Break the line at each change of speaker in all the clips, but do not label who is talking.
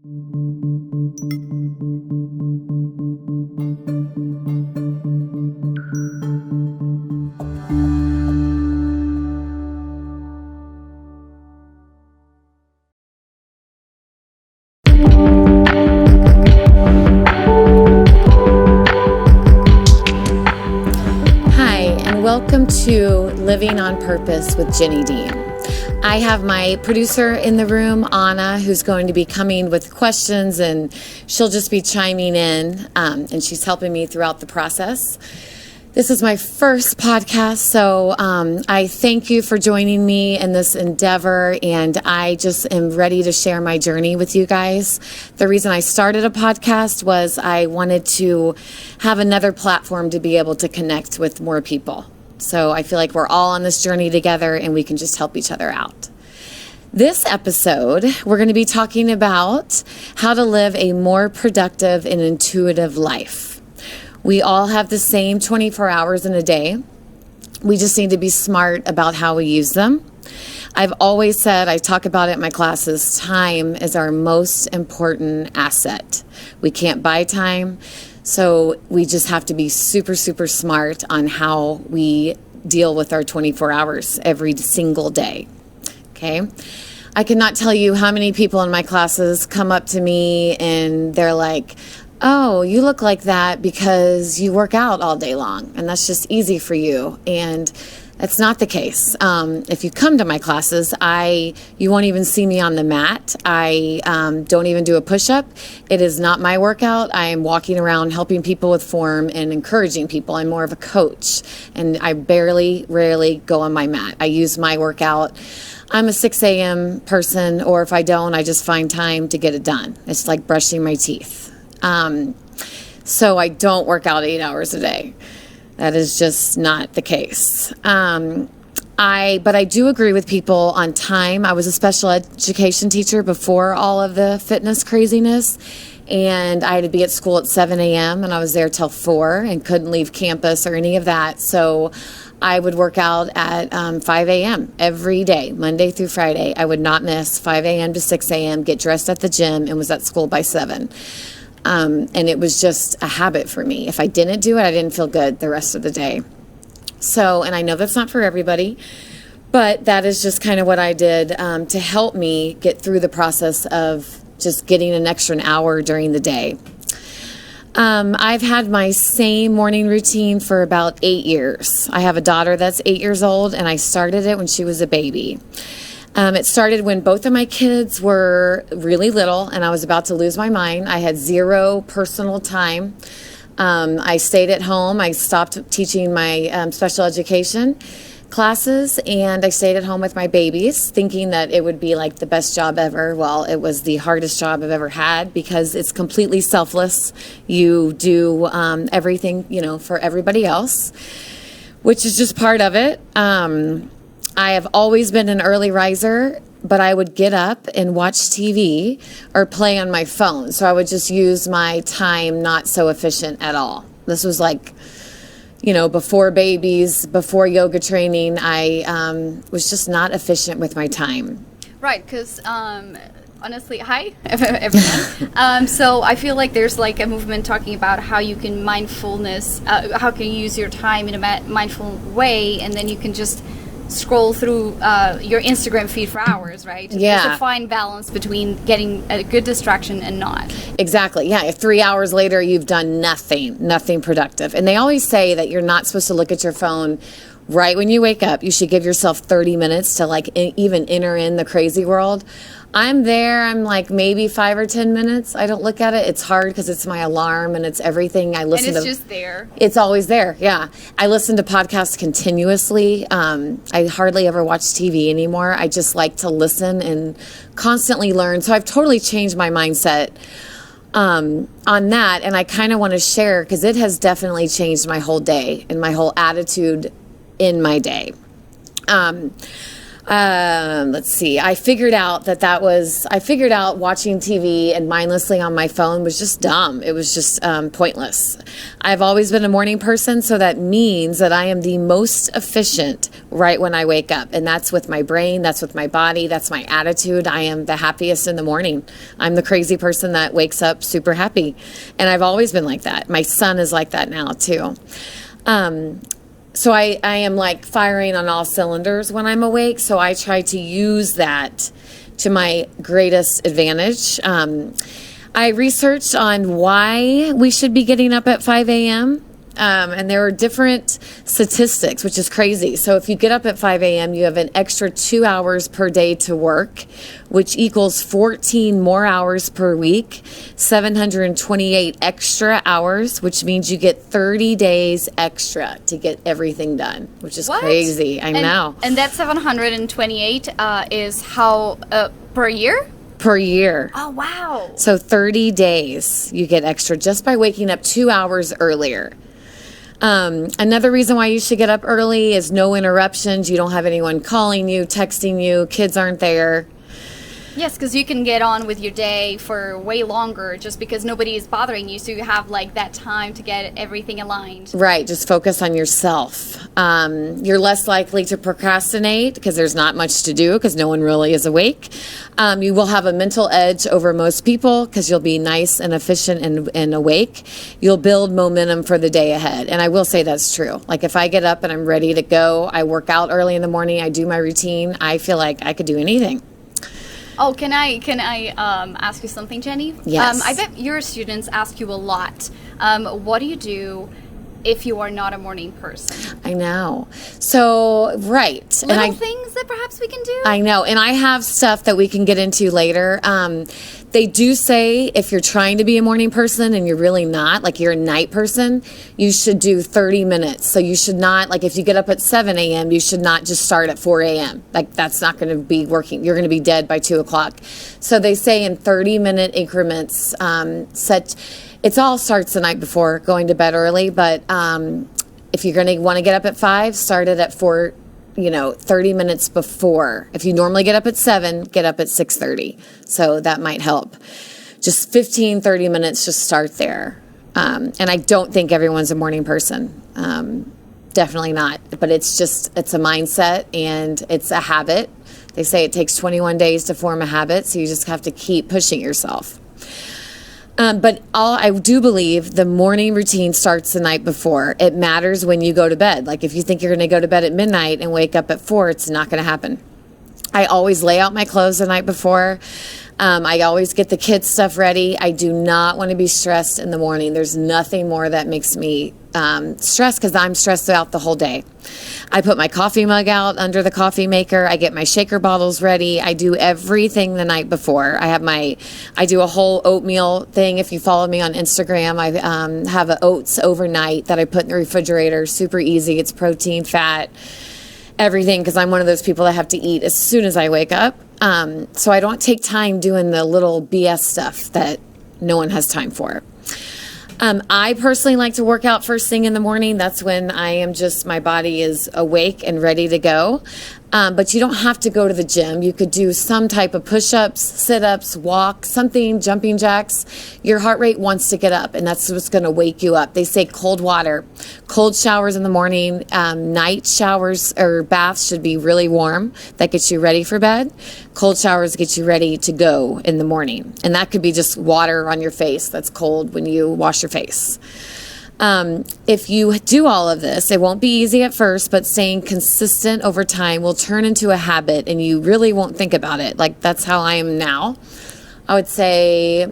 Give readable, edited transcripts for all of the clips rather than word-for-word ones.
Welcome to Living on Purpose with Jenny Dean. I have my producer in the room, Anna, who's going to be coming with questions, and she'll just be chiming in, and she's helping me throughout the process. This is my first podcast, so I thank you for joining me in this endeavor, and I just am ready to share my journey with you guys. The reason I started a podcast was I wanted to have another platform to be able to connect with more people. So I feel like we're all on this journey together and we can just help each other out. This episode, we're going to be talking about how to live a more productive and intuitive life. We all have the same 24 hours in a day. We just need to be smart about how we use them. I've always said, I talk about it in my classes, time is our most important asset. We can't buy time. So we just have to be super, super smart on how we deal with our 24 hours every single day. Okay. I cannot tell you how many people in my classes come up to me and they're like, oh, you look like that because you work out all day long and that's just easy for you. And that's not the case. If you come to my classes, you won't even see me on the mat. I don't even do a push-up. It is not my workout. I am walking around helping people with form and encouraging people. I'm more of a coach, and I rarely go on my mat. I use my workout. I'm a 6 a.m. person, or if I don't, I just find time to get it done. It's like brushing my teeth. So I don't work out 8 hours a day. That is just not the case. But I do agree with people on time. I was a special education teacher before all of the fitness craziness, and I had to be at school at 7 a.m. and I was there till 4 and couldn't leave campus or any of that. So I would work out at 5 a.m. every day, Monday through Friday. I would not miss 5 a.m. to 6 a.m., get dressed at the gym, and was at school by 7. And it was just a habit for me. If I didn't do it, I didn't feel good the rest of the day. So, and I know that's not for everybody, but that is just kind of what I did to help me get through the process of just getting an extra hour during the day. I've had my same morning routine for about 8 years. I have a daughter that's 8 years old, and I started it when she was a baby. It started when both of my kids were really little and I was about to lose my mind. I had zero personal time. I stayed at home. I stopped teaching my special education classes, and I stayed at home with my babies thinking that it would be like the best job ever. Well, it was the hardest job I've ever had because it's completely selfless. You do everything, for everybody else, which is just part of it. I have always been an early riser, but I would get up and watch TV or play on my phone. So I would just use my time not so efficient at all. This was like, before babies, before yoga training, I was just not efficient with my time.
Right, because honestly, hi everyone. So I feel like there's like a movement talking about how you can how can you use your time in a mindful way, and then you can just scroll through your Instagram feed for hours, right?
Yeah.
There's a fine balance between getting a good distraction and not.
Exactly. Yeah. If 3 hours later you've done nothing productive. And they always say that you're not supposed to look at your phone right when you wake up. You should give yourself 30 minutes to even enter in the crazy world. I'm like maybe 5 or 10 minutes. I don't look at it. It's hard because it's my alarm and it's everything I listen to.
And it's just there.
It's always there. Yeah. I listen to podcasts continuously. I hardly ever watch TV anymore. I just like to listen and constantly learn. So I've totally changed my mindset on that. And I kind of want to share because it has definitely changed my whole day and my whole attitude in my day. Let's see. I figured out watching TV and mindlessly on my phone was just dumb. It was just pointless. I've always been a morning person, so that means that I am the most efficient right when I wake up. And that's with my brain, that's with my body, that's my attitude. I am the happiest in the morning. I'm the crazy person that wakes up super happy. And I've always been like that. My son is like that now, too. So I am like firing on all cylinders when I'm awake. So I try to use that to my greatest advantage. I researched on why we should be getting up at 5 a.m. And there are different statistics, which is crazy. So if you get up at 5 a.m., you have an extra 2 hours per day to work, which equals 14 more hours per week, 728 extra hours, which means you get 30 days extra to get everything done, which is crazy. I know.
And that 728 is how per year?
Per year.
Oh, wow.
So 30 days you get extra just by waking up 2 hours earlier. Another reason why you should get up early is no interruptions. You don't have anyone calling you, texting you, kids aren't there.
Yes, because you can get on with your day for way longer just because nobody is bothering you. So you have like that time to get everything aligned.
Right. Just focus on yourself. You're less likely to procrastinate because there's not much to do because no one really is awake. You will have a mental edge over most people because you'll be nice and efficient and awake. You'll build momentum for the day ahead. And I will say that's true. Like if I get up and I'm ready to go, I work out early in the morning, I do my routine, I feel like I could do anything.
Oh, can I ask you something, Jenny?
Yes.
I bet your students ask you a lot. What do you do if you are not a morning person?
I know. So, right.
Little things that perhaps we can do?
I know. And I have stuff that we can get into later. They do say if you're trying to be a morning person and you're really not, like you're a night person, you should do 30 minutes. So you should not, like if you get up at 7 a.m., you should not just start at 4 a.m. Like that's not going to be working. You're going to be dead by 2 o'clock. So they say in 30-minute increments, it all starts the night before going to bed early. But if you're going to want to get up at 5, start it at 4, 30 minutes before. If you normally get up at 7, get up at 6:30. So that might help. Just 15, 30 minutes, just start there. And I don't think everyone's a morning person. Definitely not. But it's a mindset and it's a habit. They say it takes 21 days to form a habit. So you just have to keep pushing yourself. But I do believe the morning routine starts the night before. It matters when you go to bed. Like if you think you're going to go to bed at midnight and wake up at 4, it's not going to happen. I always lay out my clothes the night before. I always get the kids' stuff ready. I do not want to be stressed in the morning. There's nothing more that makes me stressed because I'm stressed out the whole day. I put my coffee mug out under the coffee maker. I get my shaker bottles ready. I do everything the night before. I do a whole oatmeal thing. If you follow me on Instagram, I have an oats overnight that I put in the refrigerator. Super easy. It's protein, fat, everything, because I'm one of those people that have to eat as soon as I wake up. So I don't take time doing the little BS stuff that no one has time for. I personally like to work out first thing in the morning. That's when my body is awake and ready to go. But you don't have to go to the gym. You could do some type of push-ups, sit-ups, walk, something, jumping jacks. Your heart rate wants to get up, and that's what's going to wake you up. They say cold water, cold showers in the morning, night showers or baths should be really warm. That gets you ready for bed. Cold showers get you ready to go in the morning. And that could be just water on your face that's cold when you wash your face. If you do all of this, it won't be easy at first, but staying consistent over time will turn into a habit and you really won't think about it. Like that's how I am now. I would say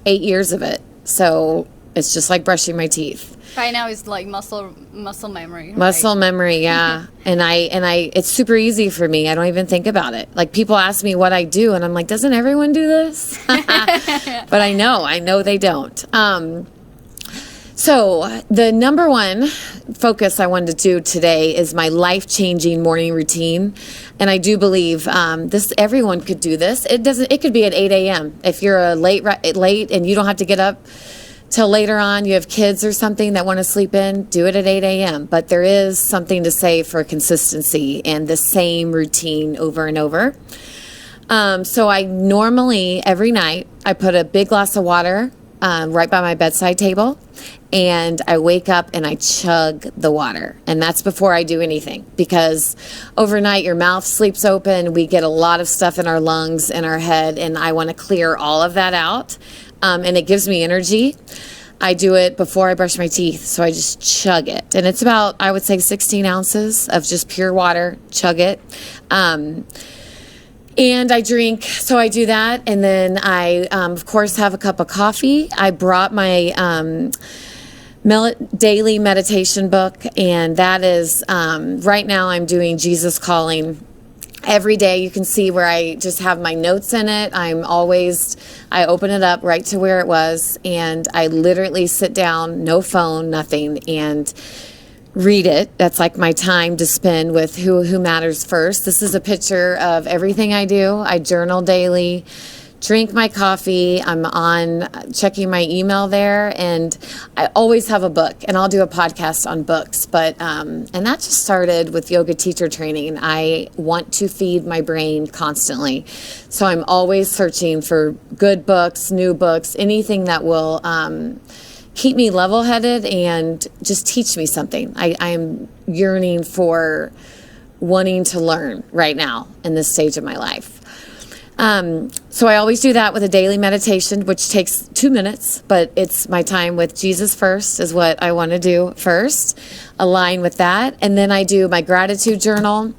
8 years of it. So it's just like brushing my teeth.
Right now is like muscle memory.
Muscle memory, yeah. and I it's super easy for me. I don't even think about it. Like people ask me what I do and I'm like, doesn't everyone do this? But I know they don't. So the number one focus I wanted to do today is my life-changing morning routine. And I do believe everyone could do this. It could be at 8 a.m. If you're late and you don't have to get up till later on. You have kids or something that want to sleep in, do it at 8 a.m. But there is something to say for consistency and the same routine over and over. So I normally, every night, I put a big glass of water right by my bedside table, and I wake up and I chug the water. And that's before I do anything, because overnight your mouth sleeps open. We get a lot of stuff in our lungs, in our head, and I want to clear all of that out. And it gives me energy. I do it before I brush my teeth, so I just chug it. And it's about, I would say, 16 ounces of just pure water. Chug it. And I drink, so I do that. And then I, of course, have a cup of coffee. I brought my daily meditation book, and that is, right now I'm doing Jesus Calling. Every day you can see where I just have my notes in it. I open it up right to where it was, and I literally sit down, no phone, nothing, and read it. That's like my time to spend with who matters first. This is a picture of everything I do. I journal daily, drink my coffee. I'm on checking my email there, and I always have a book, and I'll do a podcast on books. But and that just started with yoga teacher training. I want to feed my brain constantly, so I'm always searching for good books, new books, anything that will keep me level-headed and just teach me something. I am yearning for wanting to learn right now in this stage of my life. So I always do that with a daily meditation, which takes 2 minutes, but it's my time with Jesus first is what I want to do first, align with that. And then I do my gratitude journal.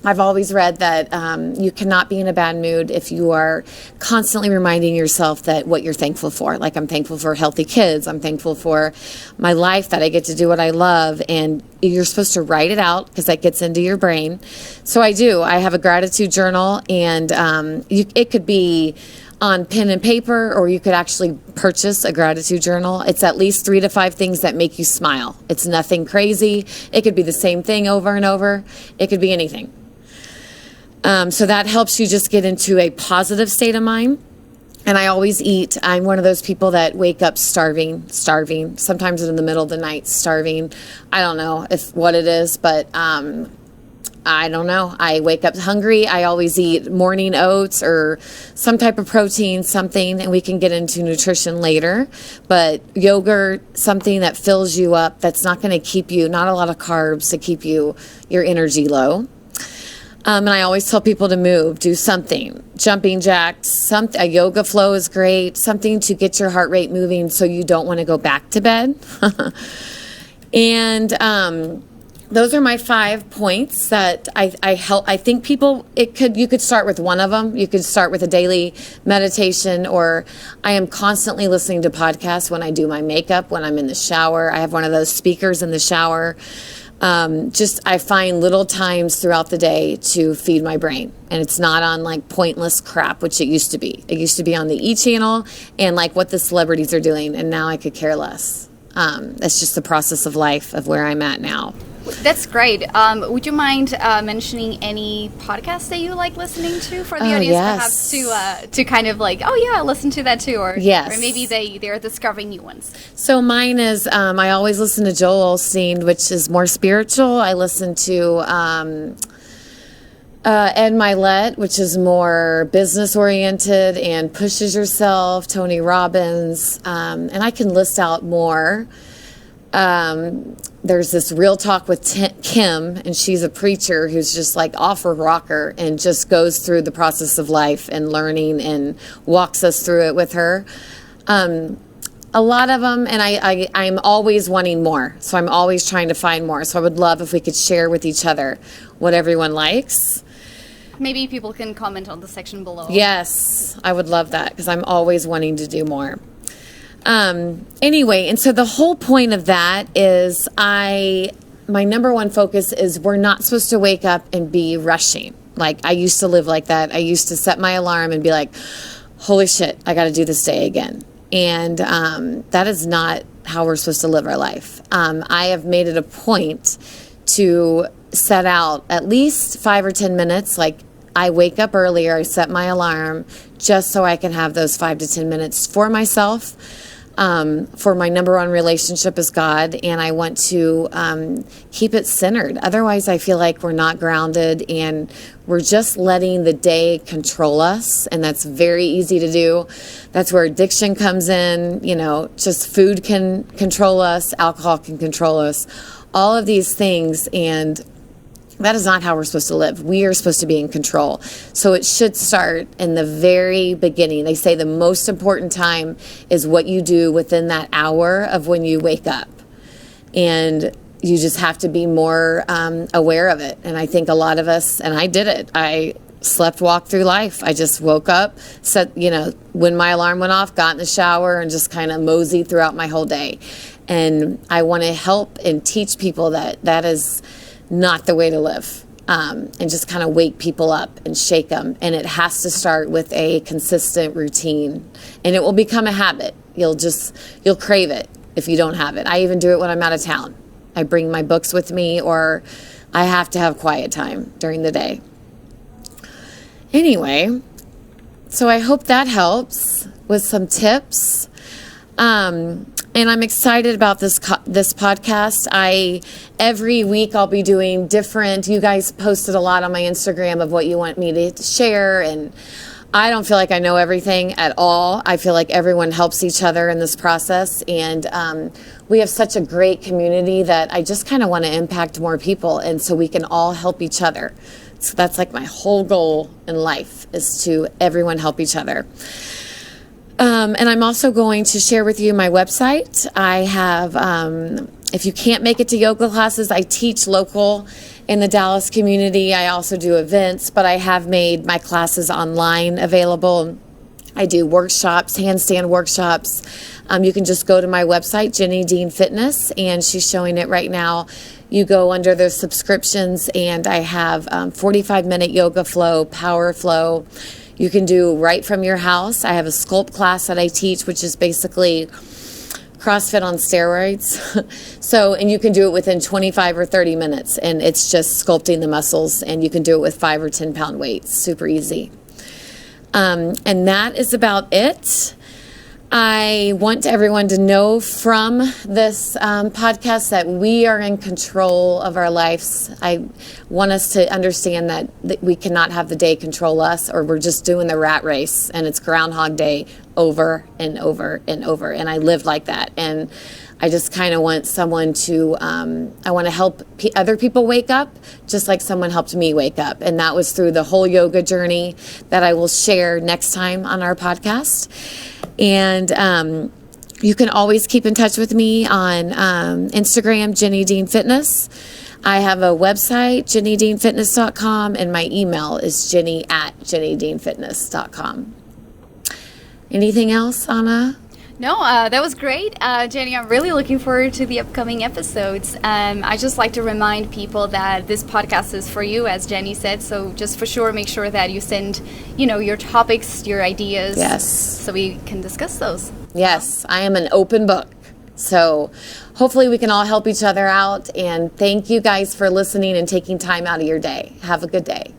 I've always read that you cannot be in a bad mood if you are constantly reminding yourself that what you're thankful for. Like, I'm thankful for healthy kids. I'm thankful for my life, that I get to do what I love. And you're supposed to write it out because that gets into your brain. So I do. I have a gratitude journal, and it could be on pen and paper, or you could actually purchase a gratitude journal. It's at least 3 to 5 things that make you smile. It's nothing crazy. It could be the same thing over and over. It could be anything. So that helps you just get into a positive state of mind. And I always eat. I'm one of those people that wake up starving, sometimes in the middle of the night, starving. I don't know what it is, but I don't know. I wake up hungry. I always eat morning oats or some type of protein, something, and we can get into nutrition later. But yogurt, something that fills you up, that's not going to keep you, not a lot of carbs to keep your energy low. And I always tell people to move, do something, jumping jacks, a yoga flow is great, something to get your heart rate moving so you don't want to go back to bed. And those are my 5 points that I think people, you could start with one of them. You could start with a daily meditation, or I am constantly listening to podcasts when I do my makeup, when I'm in the shower. I have one of those speakers in the shower. I find little times throughout the day to feed my brain, and it's not on like pointless crap, which it used to be. It used to be on the E! Channel and like what the celebrities are doing, and now I could care less. That's just the process of life of where I'm at now.
That's great. Would you mind mentioning any podcasts that you like listening to for the audience, perhaps to kind of like, oh yeah, listen to that too, or
yes,
or maybe they're discovering new ones.
So mine is I always listen to Joel Osteen, which is more spiritual. I listen to Ed Milet, which is more business oriented and pushes yourself. Tony Robbins, and I can list out more. There's this Real Talk with Kim, and she's a preacher who's just like off her rocker and just goes through the process of life and learning and walks us through it with her. A lot of them, and I'm always wanting more, so I'm always trying to find more. So I would love if we could share with each other what everyone likes.
Maybe people can comment on the section below.
Yes, I would love that, because I'm always wanting to do more. Anyway, and so the whole point of that is my number one focus is we're not supposed to wake up and be rushing. Like, I used to live like that. I used to set my alarm and be like, holy shit, I got to do this day again. And that is not how we're supposed to live our life. I have made it a point to set out at least 5 or 10 minutes. Like, I wake up earlier, I set my alarm just so I can have those 5 to 10 minutes for myself. For my number one relationship is God, and I want to keep it centered. Otherwise, I feel like we're not grounded and we're just letting the day control us, and that's very easy to do. That's where addiction comes in. Just food can control us, alcohol can control us, all of these things, and that is not how we're supposed to live. We are supposed to be in control. So it should start in the very beginning. They say the most important time is what you do within that hour of when you wake up. And you just have to be more aware of it. And I think a lot of us, and I did it, I slept walk through life. I just woke up, when my alarm went off, got in the shower, and just kind of moseyed throughout my whole day. And I want to help and teach people that is not the way to live, and just kind of wake people up and shake them. And it has to start with a consistent routine, and it will become a habit. You'll crave it if you don't have it. I even do it when I'm out of town. I bring my books with me, or I have to have quiet time during the day. Anyway, so I hope that helps with some tips. And I'm excited about this podcast. Every week I'll be doing different. You guys posted a lot on my Instagram of what you want me to share, and I don't feel like I know everything at all. I feel like everyone helps each other in this process, and we have such a great community that I just kind of want to impact more people, and so we can all help each other. So that's like my whole goal in life, is to everyone help each other. And I'm also going to share with you my website. I have, if you can't make it to yoga classes, I teach local in the Dallas community. I also do events, but I have made my classes online available. I do workshops, handstand workshops. You can just go to my website, Jenny Dean Fitness, and she's showing it right now. You go under the subscriptions, and I have 45-minute yoga flow, power flow. You can do right from your house. I have a sculpt class that I teach, which is basically CrossFit on steroids. And you can do it within 25 or 30 minutes, and it's just sculpting the muscles, and you can do it with 5 or 10 pound weights. Super easy. And that is about it. I want everyone to know from this podcast that we are in control of our lives. I want us to understand that we cannot have the day control us, or we're just doing the rat race, and it's Groundhog Day over and over and over. And I live like that. And I just kind of want someone to, I want to help other people wake up, just like someone helped me wake up. And that was through the whole yoga journey that I will share next time on our podcast. And you can always keep in touch with me on Instagram, Jenny Dean Fitness. I have a website, jennydeanfitness.com, and my email is jenny@jennydeanfitness.com. Anything else, Anna?
No, that was great. Jenny, I'm really looking forward to the upcoming episodes. I just like to remind people that this podcast is for you, as Jenny said. So just for sure, make sure that you send, your topics, your ideas.
Yes.
So we can discuss those.
Yes, I am an open book. So hopefully we can all help each other out. And thank you guys for listening and taking time out of your day. Have a good day.